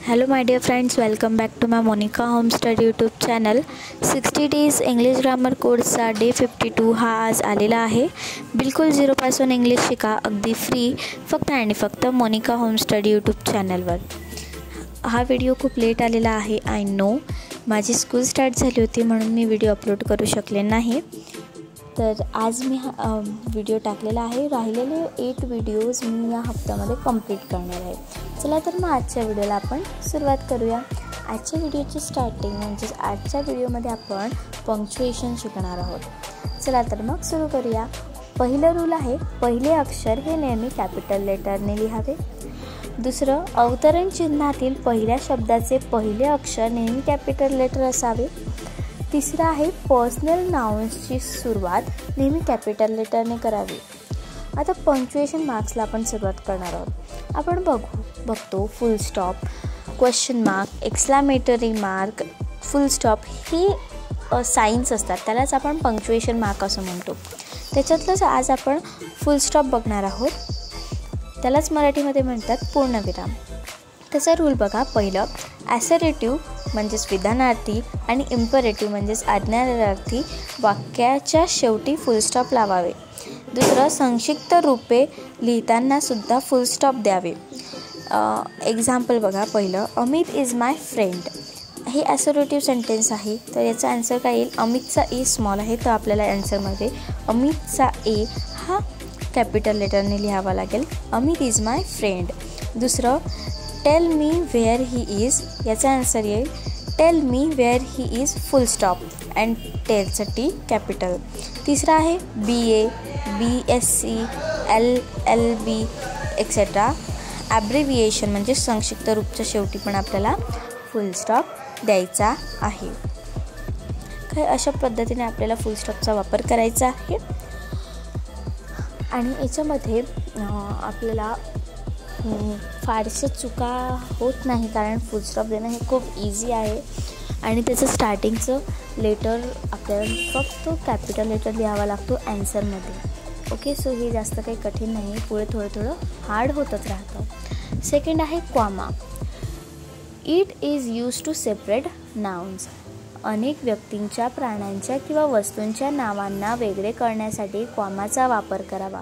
Hello my dear friends, welcome back to my Monica Home Study YouTube channel. 60 days English grammar कोर्सचा day 52 हा आज आलेला आहे. बिलकुल 0 पासून इंग्लिश शिका अगदी फ्री फक्त आणि फक्त मोनिका होम स्टडी यूट्यूब चॅनलवर. हा व्हिडिओ खूप लेट आलेला आहे. आय नो, माझी स्कूल स्टार्ट झाली होती म्हणून मी व्हिडिओ अपलोड करू शकले नाही. तर आज मी व्हिडिओ टाकलेला आहे. राहिलेले 8 व्हिडिओज मी या हप्त्यामध्ये कंप्लीट करणार आहे. चला तर मग आजच्या व्हिडिओला आपण सुरुवात करूया. आजच्या व्हिडिओची स्टार्टिंग म्हणजेच आजच्या व्हिडिओमध्ये आपण पंक्च्युएशन शिकणार आहोत. चला तर मग सुरू करूया. पहिलं रूल आहे, पहिले अक्षर हे नेहमी कॅपिटल लेटरने लिहावे. दुसरं, अवतरण चिन्हातील पहिल्या शब्दाचे पहिले अक्षर नेहमी कॅपिटल लेटर असावे. तिसरं आहे, पर्सनल नाउन्सची सुरुवात नेहमी कॅपिटल लेटरने करावी. आता पंक्च्युएशन मार्क्सला आपण सुरुवात करणार आहोत. आपण बघतो फुल stop, question mark, exclamatory mark, फुल स्टॉप हे साईन्स असतात, त्यालाच आपण पंक्च्युएशन मार्क असं म्हणतो. त्याच्यातलंच आज आपण फुल स्टॉप बघणार आहोत. त्यालाच मराठीमध्ये म्हणतात पूर्णविराम. त्याचा रूल बघा. पहिलं, ॲसरेटिव्ह म्हणजेच विधानार्थी आणि इम्परेटिव्ह म्हणजेच आज्ञार्थी वाक्याच्या शेवटी फुल स्टॉप लावावे. दुसरं, संक्षिप्त रूपे लिहितानासुद्धा फुल स्टॉप द्यावे. एक्झाम्पल बघा. पहिलं, अमित इज माय फ्रेंड. हे ॲसरेटिव्ह सेंटेन्स आहे, तर याचा आन्सर काय येईल? अमितचा ए स्मॉल आहे, तर आपल्याला आन्सरमध्ये अमितचा ए हा कॅपिटल लेटरने लिहावा लागेल. Amit is my friend. दुसरं, tell me where he is. याचा आन्सर येईल tell me where he is full stop and टेलचं टी कॅपिटल. तिसरा आहे BA, BSc, LLB etcetera abbreviation म्हणजे संक्षिप्त रूपच्या शेवटी पण आपल्याला फुल स्टॉप द्यायचा आहे. काय अशा पद्धतीने आपल्याला फुल स्टॉपचा वापर करायचा आहे. आणि याच्यामध्ये आपल्याला फारशा चुका होत नाही, कारण फुल स्टॉप देणं हे खूप इझी आहे. आणि त्याचं स्टार्टिंगचं लेटर आपल्याला फक्त कॅपिटल लेटर लिहावा लागतो ॲन्सरमध्ये. ओके, सो हे जास्त काही कठीण नाही, पुढे थोडं हार्ड होतच राहतं. सेकंड आहे comma. It is use to separate nouns. अनेक व्यक्तींच्या, प्राण्यांच्या किंवा वस्तूंच्या नावांना वेगळे करण्यासाठी कॉमाचा वापर करावा.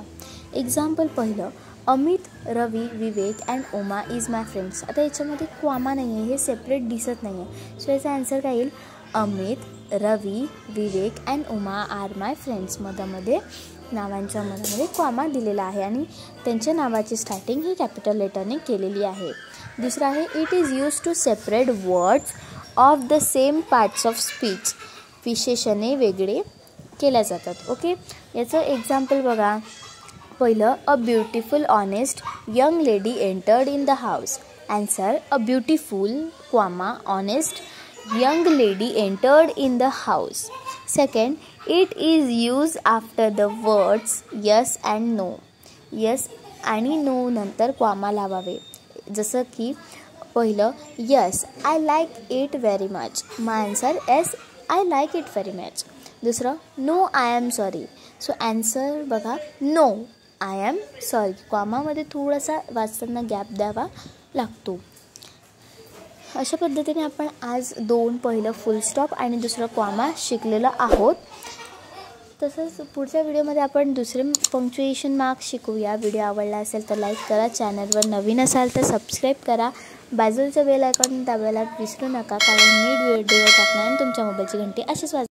एक्झाम्पल पहिलं, Amit, Ravi, Vivek and Uma is my friends. आता याच्यामध्ये कॉमा नाही आहे, हे सेपरेट दिसत नाही आहे, सो याचा आन्सर काय येईल? Amit, Ravi, Vivek and Uma are my friends. मधामध्ये नावांच्या मधामध्ये कॉमा दिलेला आहे आणि त्यांच्या नावाची स्टार्टिंग ही कॅपिटल लेटरने केलेली आहे. दुसरं आहे, it is use to separate words of the same parts of speech. विशेषणे वेगळे केल्या जातात. ओके, याचं एक्झाम्पल बघा. पहिलं, a beautiful honest young lady entered in the house. Answer, a beautiful comma honest young lady entered in the house. Second, it is use after the words yes and no. Yes आणि no नंतर comma लावावे. जसं की पहिलं, yes I like it very much. My answer, yes I like it very much. दुसरं, no I am sorry. So answer बघा, no I am sorry. कॉमामध्ये थोडासा वाचताना गॅप द्यावा लागतो. अशा पद्धतीने आपण आज पहिलं फुल स्टॉप आणि दुसरं कॉमा शिकलेलं आहोत. तसंच पुढच्या व्हिडिओमध्ये आपण दुसरे पंक्च्युएशन मार्क्स शिकूया. व्हिडिओ आवडला असेल तर लाईक करा. चॅनलवर नवीन असाल तर सबस्क्राईब करा. बाजूचं बेल आयकॉन दाबायला विसरू नका, कारण मी व्हिडिओ टाकणार आणि तुमच्या मोबाईलची घंटी अशीच